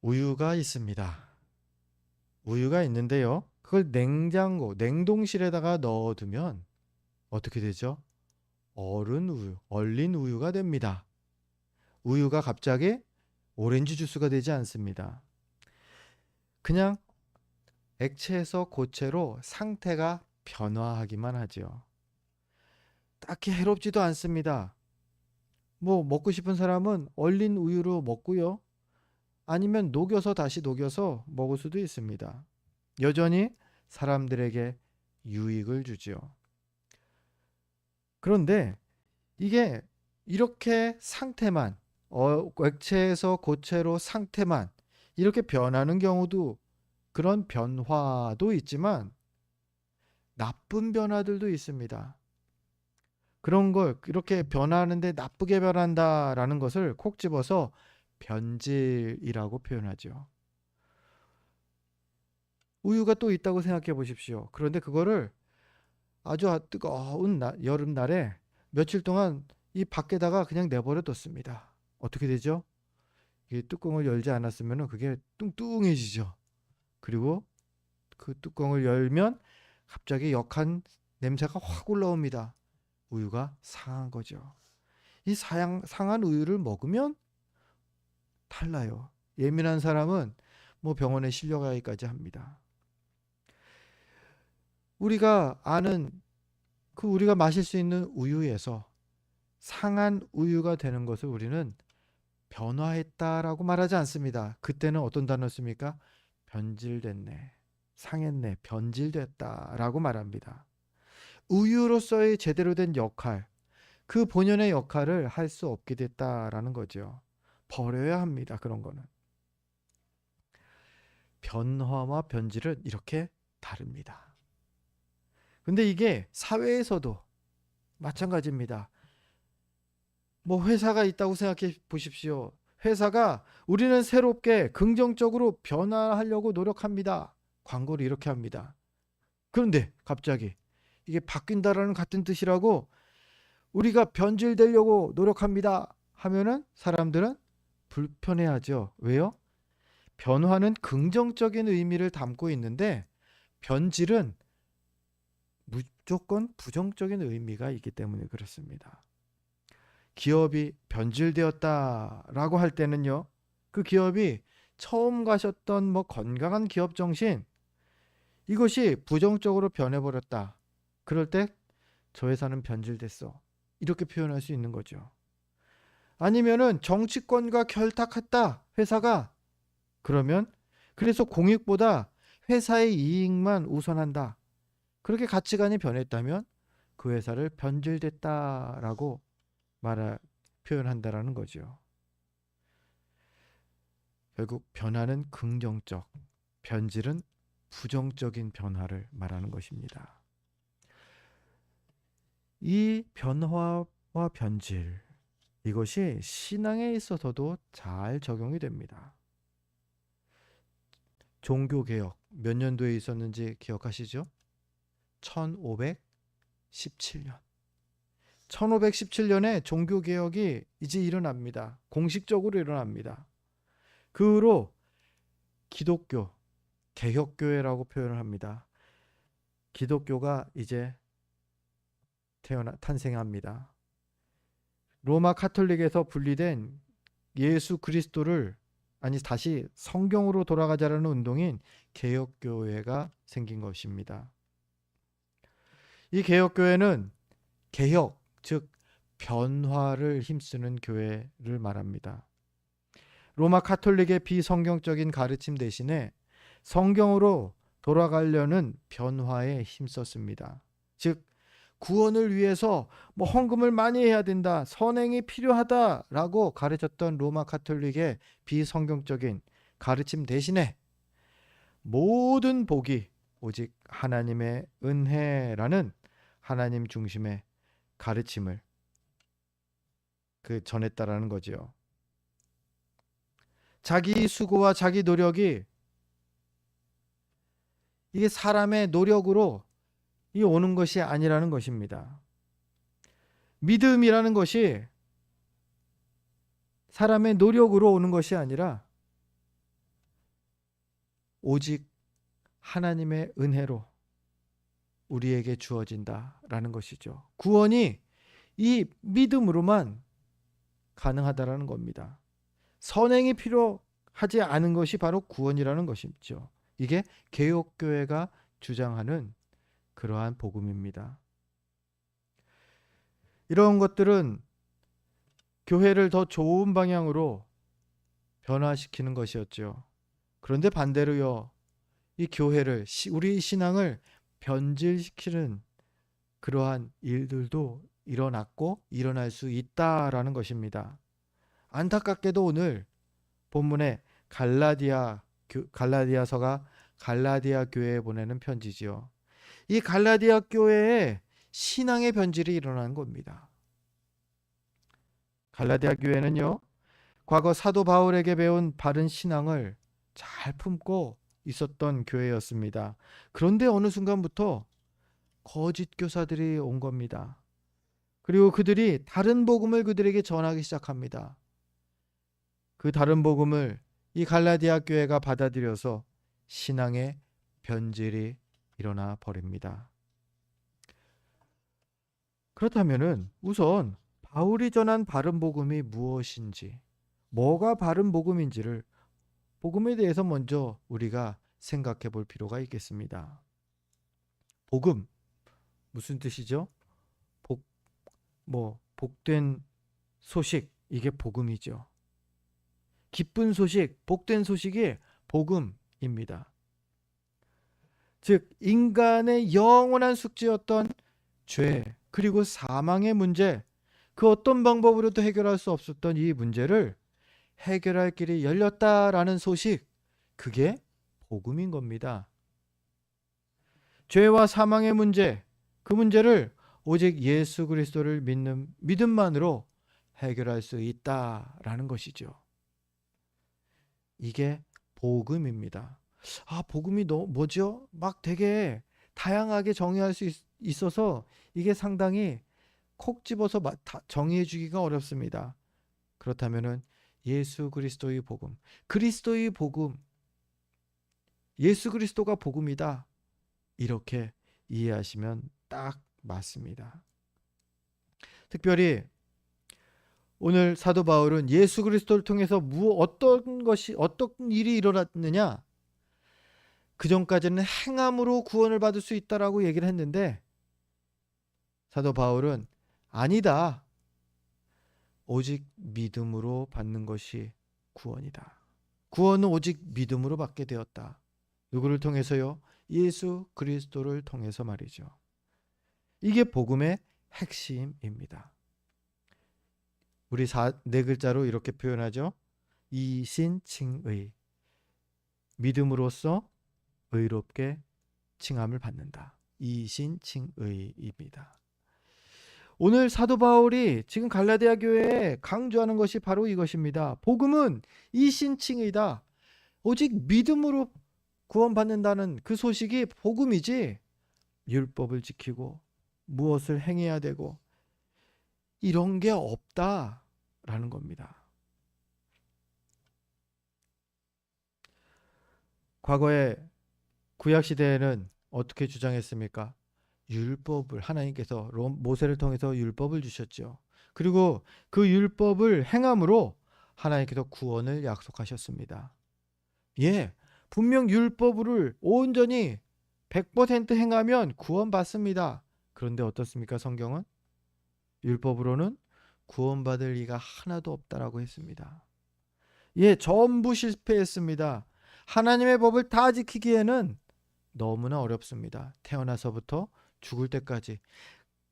우유가 있습니다. 우유가 있는데요. 그걸 냉장고, 냉동실에다가 넣어두면 어떻게 되죠? 얼은 우유, 얼린 우유가 됩니다. 우유가 갑자기 오렌지 주스가 되지 않습니다. 그냥 액체에서 고체로 상태가 변화하기만 하죠. 딱히 해롭지도 않습니다. 뭐 먹고 싶은 사람은 얼린 우유로 먹고요. 아니면 녹여서 다시 녹여서 먹을 수도 있습니다. 여전히 사람들에게 유익을 주지요. 그런데 이게 이렇게 상태만, 액체에서 고체로 상태만 이렇게 변하는 경우도, 그런 변화도 있지만 나쁜 변화들도 있습니다. 그런 걸 이렇게 변하는데 나쁘게 변한다라는 것을 콕 집어서 변질이라고 표현하죠. 우유가 또 있다고 생각해 보십시오. 그런데 그거를 아주 뜨거운 여름날에 며칠 동안 이 밖에다가 그냥 내버려 뒀습니다. 어떻게 되죠? 이 뚜껑을 열지 않았으면 그게 뚱뚱해지죠. 그리고 그 뚜껑을 열면 갑자기 역한 냄새가 확 올라옵니다. 우유가 상한 거죠. 이 상한 우유를 먹으면 탈나요. 예민한 사람은 뭐 병원에 실려가기까지 합니다. 우리가 아는 우리가 마실 수 있는 우유에서 상한 우유가 되는 것을 우리는 변화했다라고 말하지 않습니다. 그때는 어떤 단어 씁니까? 변질됐네, 상했네, 변질됐다라고 말합니다. 우유로서의 제대로 된 역할, 그 본연의 역할을 할 수 없게 됐다라는 거죠. 버려야 합니다. 그런 거는. 변화와 변질은 이렇게 다릅니다. 근데 이게 사회에서도 마찬가지입니다. 뭐 회사가 있다고 생각해 보십시오. 회사가 우리는 새롭게 긍정적으로 변화하려고 노력합니다. 광고를 이렇게 합니다. 그런데 갑자기 이게 바뀐다라는 같은 뜻이라고 우리가 변질되려고 노력합니다 하면은 사람들은 불편해하죠. 왜요? 변화는 긍정적인 의미를 담고 있는데 변질은 무조건 부정적인 의미가 있기 때문에 그렇습니다. 기업이 변질되었다라고 할 때는요, 그 기업이 처음 가셨던 뭐 건강한 기업 정신, 이것이 부정적으로 변해버렸다. 그럴 때 저 회사는 변질됐어, 이렇게 표현할 수 있는 거죠. 아니면은 정치권과 결탁했다 회사가, 그러면 그래서 공익보다 회사의 이익만 우선한다, 그렇게 가치관이 변했다면 그 회사를 변질됐다라고 말할 표현한다라는 거죠. 결국 변화는 긍정적, 변질은 부정적인 변화를 말하는 것입니다. 이 변화와 변질, 이것이 신앙에 있어서도 잘 적용이 됩니다. 종교개혁 몇 년도에 있었는지 기억하시죠? 1517년. 1517년에 종교개혁이 이제 일어납니다. 공식적으로 일어납니다. 그 후로 기독교, 개혁교회라고 표현을 합니다. 기독교가 이제 탄생합니다. 로마 카톨릭에서 분리된 예수 그리스도를, 아니 다시 성경으로 돌아가자라는 운동인 개혁교회가 생긴 것입니다. 이 개혁교회는 개혁, 즉 변화를 힘쓰는 교회를 말합니다. 로마 카톨릭의 비성경적인 가르침 대신에 성경으로 돌아가려는 변화에 힘썼습니다. 즉 구원을 위해서 뭐 헌금을 많이 해야 된다, 선행이 필요하다라고 가르쳤던 로마 카톨릭의 비성경적인 가르침 대신에 모든 복이 오직 하나님의 은혜라는 하나님 중심의 가르침을 전했다라는 거지요. 자기 수고와 자기 노력이, 이게 사람의 노력으로 이 오는 것이 아니라는 것입니다. 믿음이라는 것이 사람의 노력으로 오는 것이 아니라 오직 하나님의 은혜로 우리에게 주어진다라는 것이죠. 구원이 이 믿음으로만 가능하다라는 겁니다. 선행이 필요하지 않은 것이 바로 구원이라는 것이죠. 이게 개혁교회가 주장하는 그러한 복음입니다. 이런 것들은 교회를 더 좋은 방향으로 변화시키는 것이었죠. 그런데 반대로요, 이 교회를, 우리 신앙을 변질시키는 그러한 일들도 일어났고 일어날 수 있다라는 것입니다. 안타깝게도 오늘 본문에 갈라디아서가 갈라디아 교회에 보내는 편지지요. 이 갈라디아 교회에 신앙의 변질이 일어난 겁니다. 갈라디아 교회는요, 과거 사도 바울에게 배운 바른 신앙을 잘 품고 있었던 교회였습니다. 그런데 어느 순간부터 거짓 교사들이 온 겁니다. 그리고 그들이 다른 복음을 그들에게 전하기 시작합니다. 그 다른 복음을 이 갈라디아 교회가 받아들여서 신앙의 변질이 일어나 버립니다. 그렇다면은 우선 바울이 전한 바른 복음이 무엇인지, 뭐가 바른 복음인지를, 복음에 대해서 먼저 우리가 생각해 볼 필요가 있겠습니다. 복음, 무슨 뜻이죠? 복된 소식, 이게 복음이죠. 기쁜 소식, 복된 소식이 복음입니다. 즉, 인간의 영원한 숙제였던 죄, 그리고 사망의 문제, 그 어떤 방법으로도 해결할 수 없었던 이 문제를 해결할 길이 열렸다라는 소식, 그게 복음인 겁니다. 죄와 사망의 문제, 그 문제를 오직 예수 그리스도를 믿는 믿음만으로 해결할 수 있다라는 것이죠. 이게 복음입니다. 복음이 뭐죠? 막 되게 다양하게 정의할 수 있어서 이게 상당히 콕 집어서 정의해 주기가 어렵습니다. 그렇다면은 예수 그리스도의 복음, 그리스도의 복음, 예수 그리스도가 복음이다, 이렇게 이해하시면 딱 맞습니다. 특별히 오늘 사도 바울은 예수 그리스도를 통해서 어떤 일이 일어났느냐, 그 전까지는 행함으로 구원을 받을 수 있다라고 얘기를 했는데, 사도 바울은 아니다, 오직 믿음으로 받는 것이 구원이다. 구원은 오직 믿음으로 받게 되었다. 누구를 통해서요? 예수 그리스도를 통해서 말이죠. 이게 복음의 핵심입니다. 우리 네 글자로 이렇게 표현하죠. 이신칭의, 믿음으로써 의롭게 칭함을 받는다. 이신칭의입니다. 오늘 사도 바울이 지금 갈라디아 교회에 강조하는 것이 바로 이것입니다. 복음은 이신칭의다. 오직 믿음으로 구원받는다는 그 소식이 복음이지, 율법을 지키고 무엇을 행해야 되고 이런 게 없다라는 겁니다. 과거에 구약시대에는 어떻게 주장했습니까? 율법을, 하나님께서 모세를 통해서 율법을 주셨죠. 그리고 그 율법을 행함으로 하나님께서 구원을 약속하셨습니다. 분명 율법을 온전히 100% 행하면 구원받습니다. 그런데 어떻습니까? 성경은 율법으로는 구원받을 리가 하나도 없다라고 했습니다. 전부 실패했습니다. 하나님의 법을 다 지키기에는 너무나 어렵습니다. 태어나서부터 죽을 때까지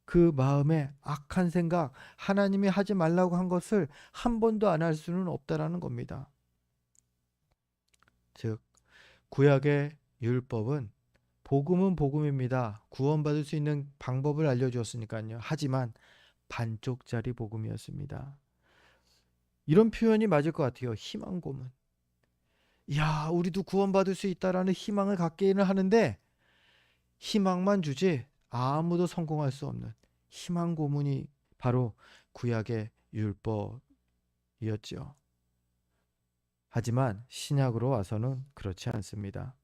그 마음에 악한 생각, 하나님이 하지 말라고 한 것을 한 번도 안 할 수는 없다라는 겁니다. 즉, 구약의 율법은, 복음은 복음입니다. 구원받을 수 있는 방법을 알려주었으니까요. 하지만 반쪽짜리 복음이었습니다. 이런 표현이 맞을 것 같아요. 희망 고문. 우리도 구원받을 수 있다라는 희망을 갖기는 하는데, 희망만 주지 아무도 성공할 수 없는 희망 고문이 바로 구약의 율법이었죠. 하지만 신약으로 와서는 그렇지 않습니다.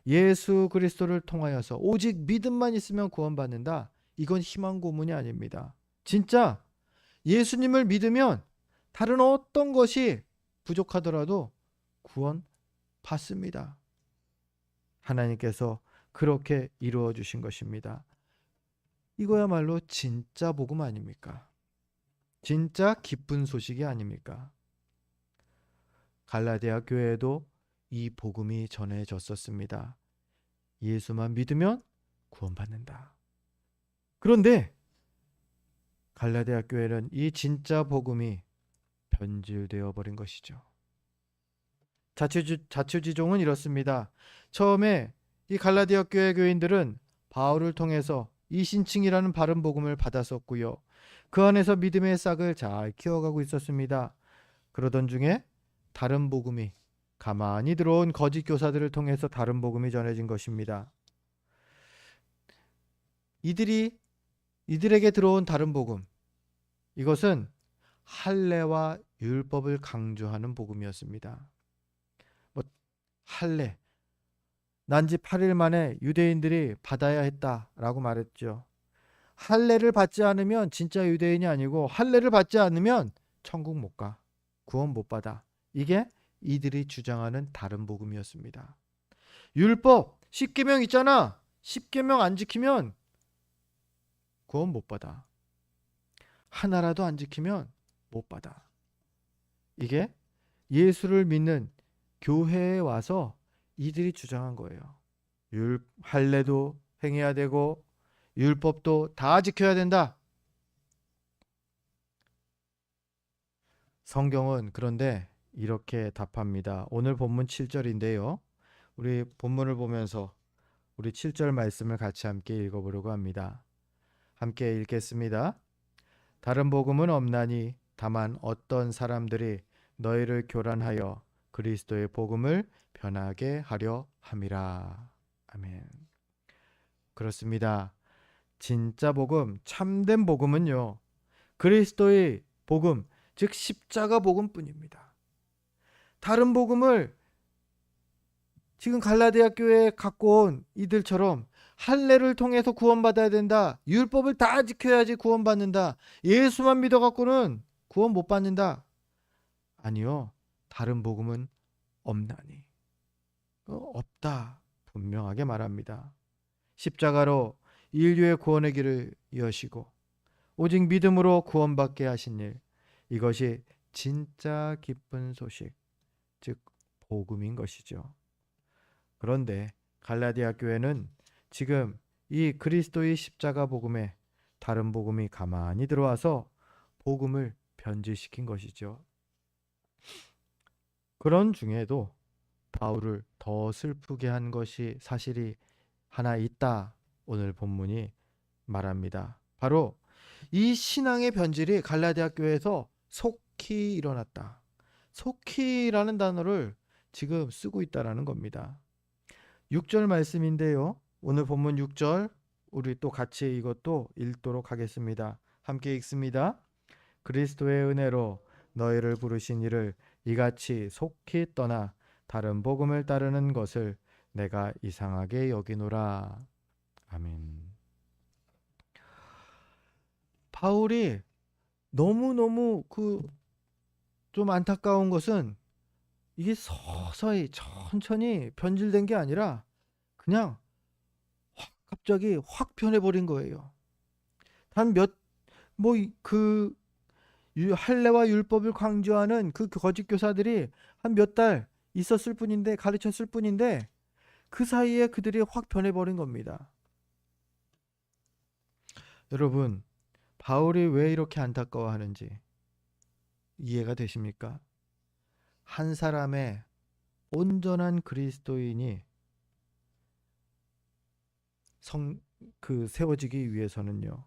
예수 그리스도를 통하여서 오직 믿음만 있으면 구원받는다. 이건 희망 고문이 아닙니다. 진짜 예수님을 믿으면 다른 어떤 것이 부족하더라도 구원 받습니다. 하나님께서 그렇게 이루어 주신 것입니다. 이거야말로 진짜 복음 아닙니까? 진짜 기쁜 소식이 아닙니까? 갈라디아 교회에도 이 복음이 전해졌었습니다. 예수만 믿으면 구원받는다. 그런데 갈라디아 교회는 이 진짜 복음이 변질되어 버린 것이죠. 자초지종은 이렇습니다. 처음에 이 갈라디아 교회 교인들은 바울을 통해서 이신칭이라는 바른 복음을 받았었고요. 그 안에서 믿음의 싹을 잘 키워가고 있었습니다. 그러던 중에 다른 복음이 가만히 들어온 거짓 교사들을 통해서 다른 복음이 전해진 것입니다. 이들에게 들어온 다른 복음, 이것은 할례와 율법을 강조하는 복음이었습니다. 할례, 난지 8일 만에 유대인들이 받아야 했다라고 말했죠. 할례를 받지 않으면 진짜 유대인이 아니고 할례를 받지 않으면 천국 못 가, 구원 못 받아. 이게 이들이 주장하는 다른 복음이었습니다. 율법 10계명 있잖아. 10계명 안 지키면 구원 못 받아. 하나라도 안 지키면 못 받아. 이게 예수를 믿는 교회에 와서 이들이 주장한 거예요. 할례도 행해야 되고 율법도 다 지켜야 된다. 성경은 그런데 이렇게 답합니다. 오늘 본문 7절인데요. 우리 본문을 보면서 우리 7절 말씀을 같이 함께 읽어보려고 합니다. 함께 읽겠습니다. 다른 복음은 없나니 다만 어떤 사람들이 너희를 교란하여 그리스도의 복음을 변하게 하려 함이라. 아멘. 그렇습니다. 진짜 복음, 참된 복음은요, 그리스도의 복음, 즉 십자가 복음뿐입니다. 다른 복음을 지금 갈라디아 교회에 갖고 온 이들처럼 할례를 통해서 구원받아야 된다, 율법을 다 지켜야지 구원받는다, 예수만 믿어갖고는 구원 못 받는다. 아니요, 다른 복음은 없나니, 없다 분명하게 말합니다. 십자가로 인류의 구원의 길을 여시고 오직 믿음으로 구원받게 하신 일, 이것이 진짜 기쁜 소식, 즉 복음인 것이죠. 그런데 갈라디아 교회는 지금 이 그리스도의 십자가 복음에 다른 복음이 가만히 들어와서 복음을 변질시킨 것이죠. 그런 중에도 바울을 더 슬프게 한 것이 사실이 하나 있다. 오늘 본문이 말합니다. 바로 이 신앙의 변질이 갈라디아 교회에서 속히 일어났다. 속히라는 단어를 지금 쓰고 있다라는 겁니다. 6절 말씀인데요. 오늘 본문 6절 우리 또 같이 이것도 읽도록 하겠습니다. 함께 읽습니다. 그리스도의 은혜로 너희를 부르신 이를 이같이 속히 떠나 다른 복음을 따르는 것을 내가 이상하게 여기노라. 아멘. 바울이 너무너무 좀 안타까운 것은 이게 서서히 천천히 변질된 게 아니라 그냥 갑자기 확 변해버린 거예요. 단 할례와 율법을 강조하는 그 거짓 교사들이 한 몇 달 있었을 뿐인데, 가르쳤을 뿐인데, 그 사이에 그들이 확 변해버린 겁니다. 여러분, 바울이 왜 이렇게 안타까워하는지 이해가 되십니까? 한 사람의 온전한 그리스도인이 세워지기 위해서는요,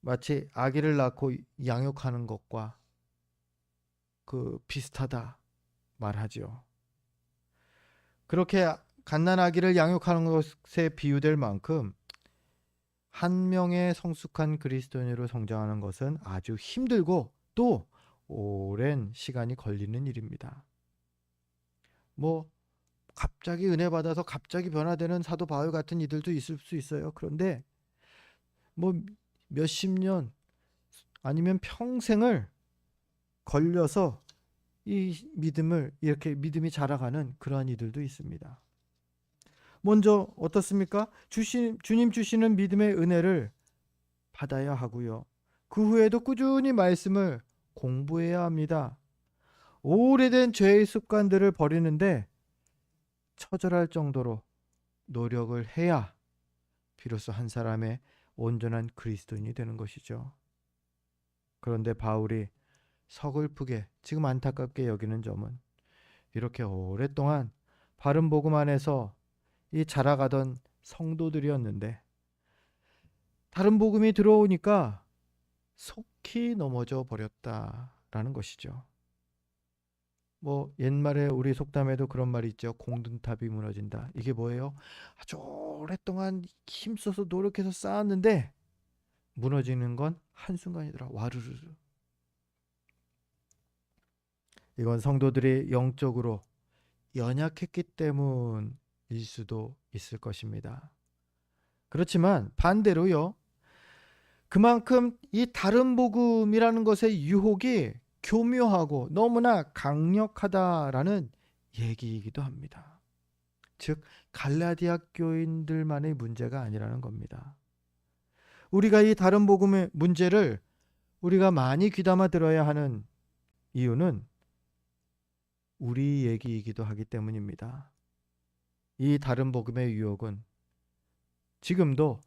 마치 아기를 낳고 양육하는 것과 비슷하다 말하죠. 그렇게 갓난아기를 양육하는 것에 비유될 만큼 한 명의 성숙한 그리스도인으로 성장하는 것은 아주 힘들고 또 오랜 시간이 걸리는 일입니다. 갑자기 은혜 받아서 갑자기 변화되는 사도 바울 같은 이들도 있을 수 있어요. 그런데 뭐 몇십 년 아니면 평생을 걸려서 이 믿음을 이렇게 믿음이 자라가는 그러한 이들도 있습니다. 먼저 어떻습니까? 주님 주시는 믿음의 은혜를 받아야 하고요. 그 후에도 꾸준히 말씀을 공부해야 합니다. 오래된 죄의 습관들을 버리는데 처절할 정도로 노력을 해야 비로소 한 사람의 온전한 그리스도인이 되는 것이죠. 그런데 바울이 서글프게 지금 안타깝게 여기는 점은 이렇게 오랫동안 바른 복음 안에서 이 자라가던 성도들이었는데 다른 복음이 들어오니까 속히 넘어져 버렸다라는 것이죠. 뭐 옛말에 우리 속담에도 그런 말이 있죠. 공든탑이 무너진다. 이게 뭐예요? 아주 오랫동안 힘써서 노력해서 쌓았는데 무너지는 건 한순간이더라. 와르르. 이건 성도들이 영적으로 연약했기 때문일 수도 있을 것입니다. 그렇지만 반대로요. 그만큼 이 다른 복음이라는 것의 유혹이 교묘하고 너무나 강력하다라는 얘기이기도 합니다. 즉 갈라디아 교인들만의 문제가 아니라는 겁니다. 우리가 이 다른 복음의 문제를 우리가 많이 귀담아 들어야 하는 이유는 우리 얘기이기도 하기 때문입니다. 이 다른 복음의 유혹은 지금도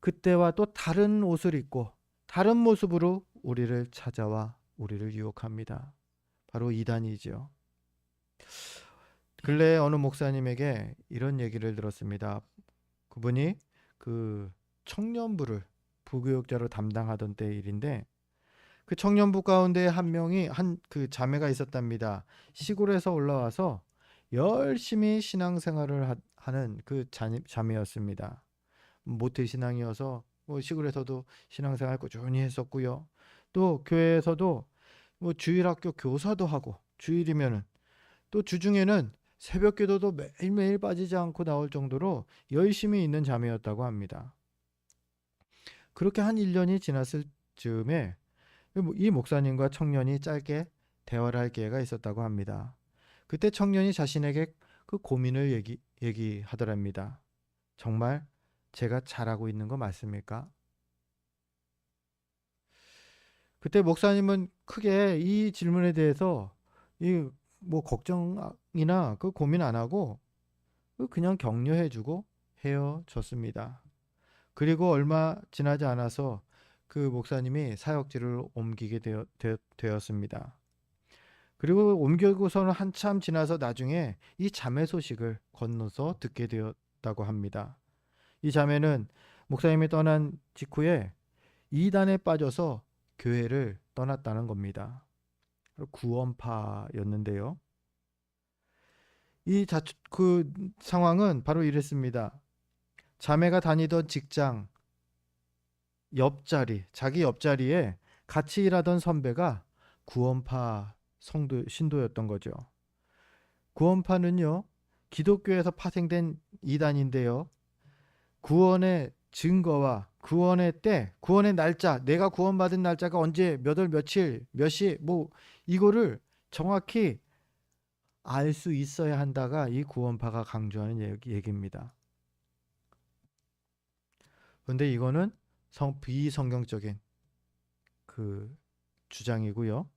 그때와 또 다른 옷을 입고 다른 모습으로 우리를 찾아와 우리를 유혹합니다. 바로 이단이죠. 근래에 어느 목사님에게 이런 얘기를 들었습니다. 그분이 그 청년부를 부교육자로 담당하던 때 일인데 그 청년부 가운데 한 명이 한 그 자매가 있었답니다. 시골에서 올라와서 열심히 신앙생활을 하는 그 자매였습니다. 모태 신앙이어서 뭐 시골에서도 신앙생활 꾸준히 했었고요. 또 교회에서도 뭐 주일학교 교사도 하고 주일이면은 또 주중에는 새벽기도도 매일매일 빠지지 않고 나올 정도로 열심히 있는 자매였다고 합니다. 그렇게 한 1년이 지났을 즈음에 이 목사님과 청년이 짧게 대화를 할 기회가 있었다고 합니다. 그때 청년이 자신에게 그 고민을 얘기하더랍니다. 정말 제가 잘하고 있는 거 맞습니까? 그때 목사님은 크게 이 질문에 대해서 이 뭐 걱정이나 그 고민 안 하고 그냥 격려해주고 헤어졌습니다. 그리고 얼마 지나지 않아서 그 목사님이 사역지를 옮기게 되었습니다. 그리고 옮겨고서는 한참 지나서 나중에 이 자매 소식을 건너서 듣게 되었다고 합니다. 이 자매는 목사님이 떠난 직후에 이단에 빠져서 교회를 떠났다는 겁니다. 구원파였는데요. 그 상황은 바로 이랬습니다. 자매가 다니던 직장 자기 옆자리에 같이 일하던 선배가 구원파 신도였던 거죠. 구원파는요, 기독교에서 파생된 이단인데요. 구원의 증거와 구원의 때, 구원의 날짜, 내가 구원받은 날짜가 언제, 몇 월, 며칠, 몇 시, 뭐 이거를 정확히 알 수 있어야 한다가 이 구원파가 강조하는 얘기입니다. 그런데 이거는 비성경적인 그 주장이고요.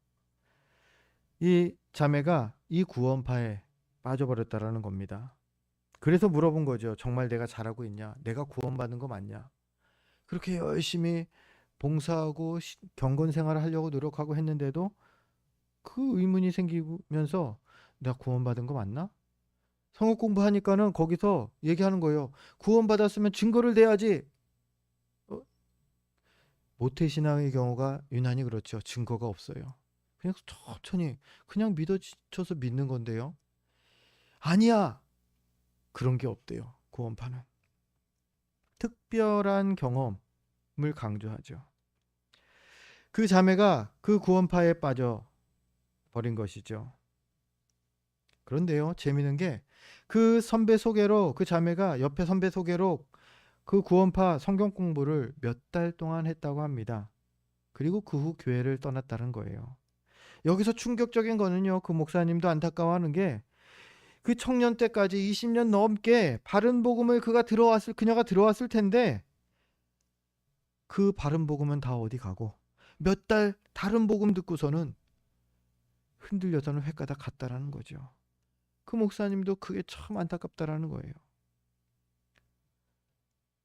이 자매가 이 구원파에 빠져버렸다라는 겁니다. 그래서 물어본 거죠. 정말 내가 잘하고 있냐? 내가 구원받은 거 맞냐? 그렇게 열심히 봉사하고 경건 생활을 하려고 노력하고 했는데도 그 의문이 생기면서 내가 구원받은 거 맞나? 성역 공부하니까는 거기서 얘기하는 거예요. 구원받았으면 증거를 대야지. 모태신앙의 경우가 유난히 그렇죠. 증거가 없어요. 그냥 천천히 그냥 믿어져서 믿는 건데요. 아니야. 그런 게 없대요. 구원파는. 특별한 경험을 강조하죠. 그 자매가 그 구원파에 빠져 버린 것이죠. 그런데요, 재미있는 게 그 선배 소개로, 그 자매가 옆에 선배 소개로 그 구원파 성경 공부를 몇 달 동안 했다고 합니다. 그리고 그 후 교회를 떠났다는 거예요. 여기서 충격적인 거는요, 그 목사님도 안타까워하는 게 그 청년 때까지 20년 넘게 바른 복음을 그녀가 들어왔을 텐데 그 바른 복음은 다 어디 가고 몇 달 다른 복음 듣고서는 흔들려서는 횟가닥 갔다라는 거죠. 그 목사님도 그게 참 안타깝다라는 거예요.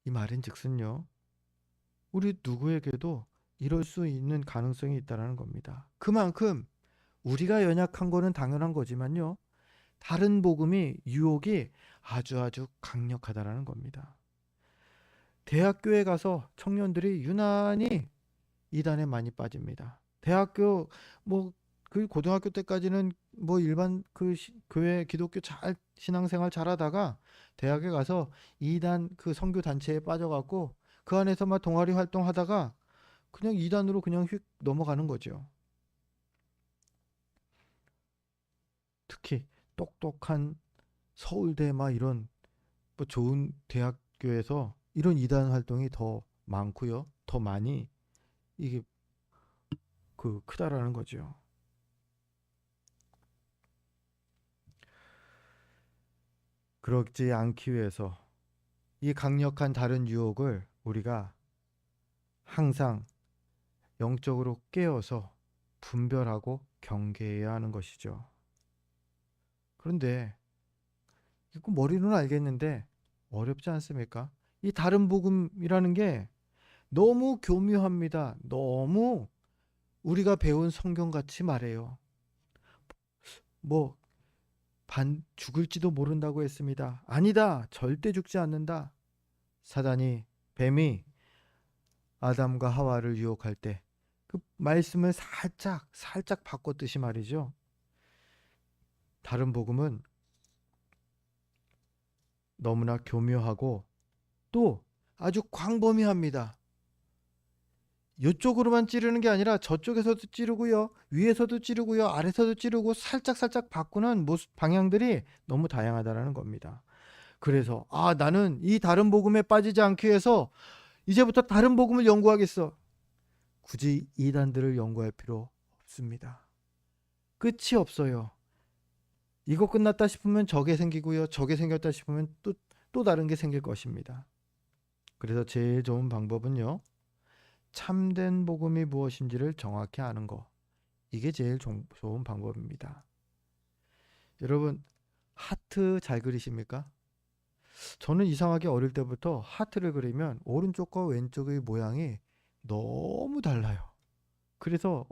이 말인즉슨요, 우리 누구에게도 이럴 수 있는 가능성이 있다라는 겁니다. 그만큼 우리가 연약한 거는 당연한 거지만요, 다른 복음이 유혹이 아주 강력하다라는 겁니다. 대학교에 가서 청년들이 유난히 이단에 많이 빠집니다. 대학교 뭐 그 고등학교 때까지는 뭐 일반 교회 기독교 잘 신앙생활 잘하다가 대학에 가서 이단 그 선교 단체에 빠져갖고 그 안에서 막 동아리 활동하다가 그냥 이단으로 그냥 휙 넘어가는 거죠. 특히 똑똑한 서울대 막 이런 뭐 좋은 대학교에서 이런 이단 활동이 더 많고요. 더 많이 이게 크다라는 거죠. 그렇지 않기 위해서 이 강력한 다른 유혹을 우리가 항상 영적으로 깨어서 분별하고 경계해야 하는 것이죠. 그런데 이거 머리로는 알겠는데 어렵지 않습니까? 이 다른 복음이라는 게 너무 교묘합니다. 너무 우리가 배운 성경같이 말해요. 뭐 죽을지도 모른다고 했습니다. 아니다. 절대 죽지 않는다. 사단이, 뱀이 아담과 하와를 유혹할 때 그 말씀을 살짝 바꿨듯이 말이죠. 다른 복음은 너무나 교묘하고 또 아주 광범위합니다. 이쪽으로만 찌르는 게 아니라 저쪽에서도 찌르고요, 위에서도 찌르고요, 아래서도 찌르고 살짝 바꾸는 방향들이 너무 다양하다라는 겁니다. 그래서 나는 이 다른 복음에 빠지지 않기 위해서 이제부터 다른 복음을 연구하겠어. 굳이 이단들을 연구할 필요 없습니다. 끝이 없어요. 이거 끝났다 싶으면 저게 생기고요, 저게 생겼다 싶으면 또 다른 게 생길 것입니다. 그래서 제일 좋은 방법은요, 참된 복음이 무엇인지를 정확히 아는 거. 이게 제일 좋은 방법입니다. 여러분, 하트 잘 그리십니까? 저는 이상하게 어릴 때부터 하트를 그리면 오른쪽과 왼쪽의 모양이 너무 달라요. 그래서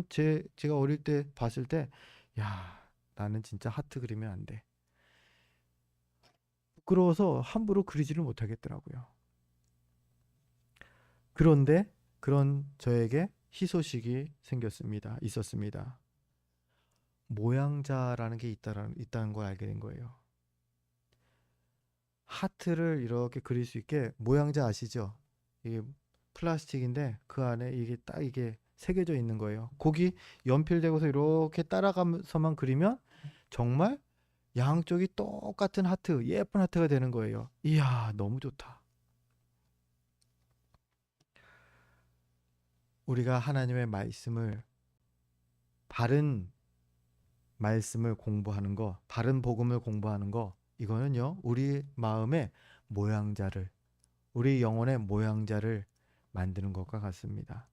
제가 어릴 때 봤을 때, 야, 나는 진짜 하트 그리면 안 돼. 부끄러워서 함부로 그리지를 못하겠더라고요. 그런데 그런 저에게 희소식이 있었습니다. 모양자라는 게 있다는 걸 알게 된 거예요. 하트를 이렇게 그릴 수 있게, 모양자 아시죠? 이게 플라스틱인데 그 안에 이게 새겨져 있는 거예요. 거기 연필대고서 이렇게 따라가면서만 그리면 정말 양쪽이 똑같은 하트, 예쁜 하트가 되는 거예요. 이야, 너무 좋다. 우리가 하나님의 바른 말씀을 공부하는 거, 바른 복음을 공부하는 거, 이거는요, 우리 마음의 모양자를, 우리 영혼의 모양자를 만드는 것과 같습니다.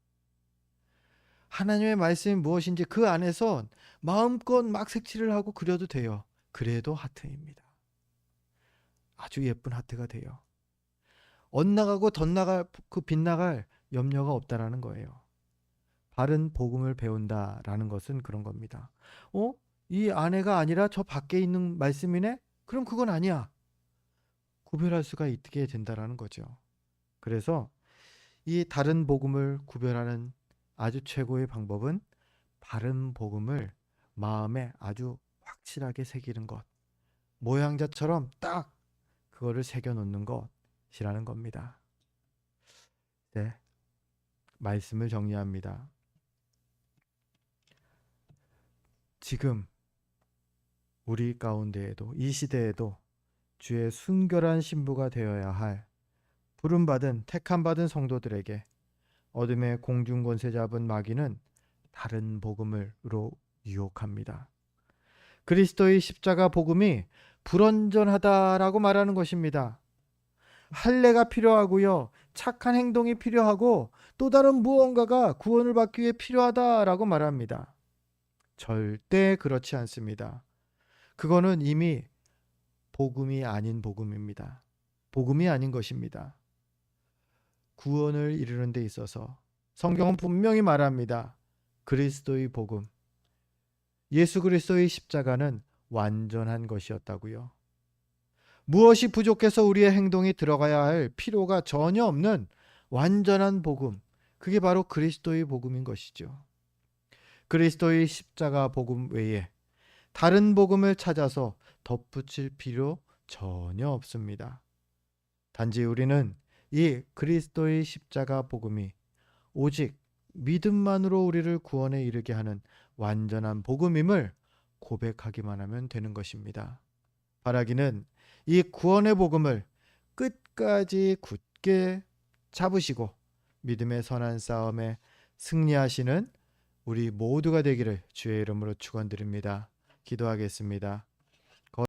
하나님의 말씀이 무엇인지 그 안에서 마음껏 막 색칠을 하고 그려도 돼요. 그래도 하트입니다. 아주 예쁜 하트가 돼요. 엇나가고 덧나갈, 빗나갈 염려가 없다라는 거예요. 바른 복음을 배운다라는 것은 그런 겁니다. 이 안에가 아니라 저 밖에 있는 말씀이네? 그럼 그건 아니야. 구별할 수가 있게 된다라는 거죠. 그래서 이 다른 복음을 구별하는 아주 최고의 방법은 바른 복음을 마음에 아주 확실하게 새기는 것. 모양자처럼 딱 그거를 새겨 놓는 것이라는 겁니다. 네. 말씀을 정리합니다. 지금 우리 가운데에도 이 시대에도 주의 순결한 신부가 되어야 할 부름받은 택함받은 성도들에게 어둠의 공중권세 잡은 마귀는 다른 복음으로 유혹합니다. 그리스도의 십자가 복음이 불완전하다라고 말하는 것입니다. 할례가 필요하고요. 착한 행동이 필요하고 또 다른 무언가가 구원을 받기 위해 필요하다라고 말합니다. 절대 그렇지 않습니다. 그거는 이미 복음이 아닌 복음입니다. 복음이 아닌 것입니다. 구원을 이루는 데 있어서 성경은 분명히 말합니다. 그리스도의 복음, 예수 그리스도의 십자가는 완전한 것이었다고요. 무엇이 부족해서 우리의 행동이 들어가야 할 필요가 전혀 없는 완전한 복음, 그게 바로 그리스도의 복음인 것이죠. 그리스도의 십자가 복음 외에 다른 복음을 찾아서 덧붙일 필요 전혀 없습니다. 단지 우리는 이 그리스도의 십자가 복음이 오직 믿음만으로 우리를 구원에 이르게 하는 완전한 복음임을 고백하기만 하면 되는 것입니다. 바라기는 이 구원의 복음을 끝까지 굳게 잡으시고 믿음의 선한 싸움에 승리하시는 우리 모두가 되기를 주의 이름으로 축원드립니다. 기도하겠습니다.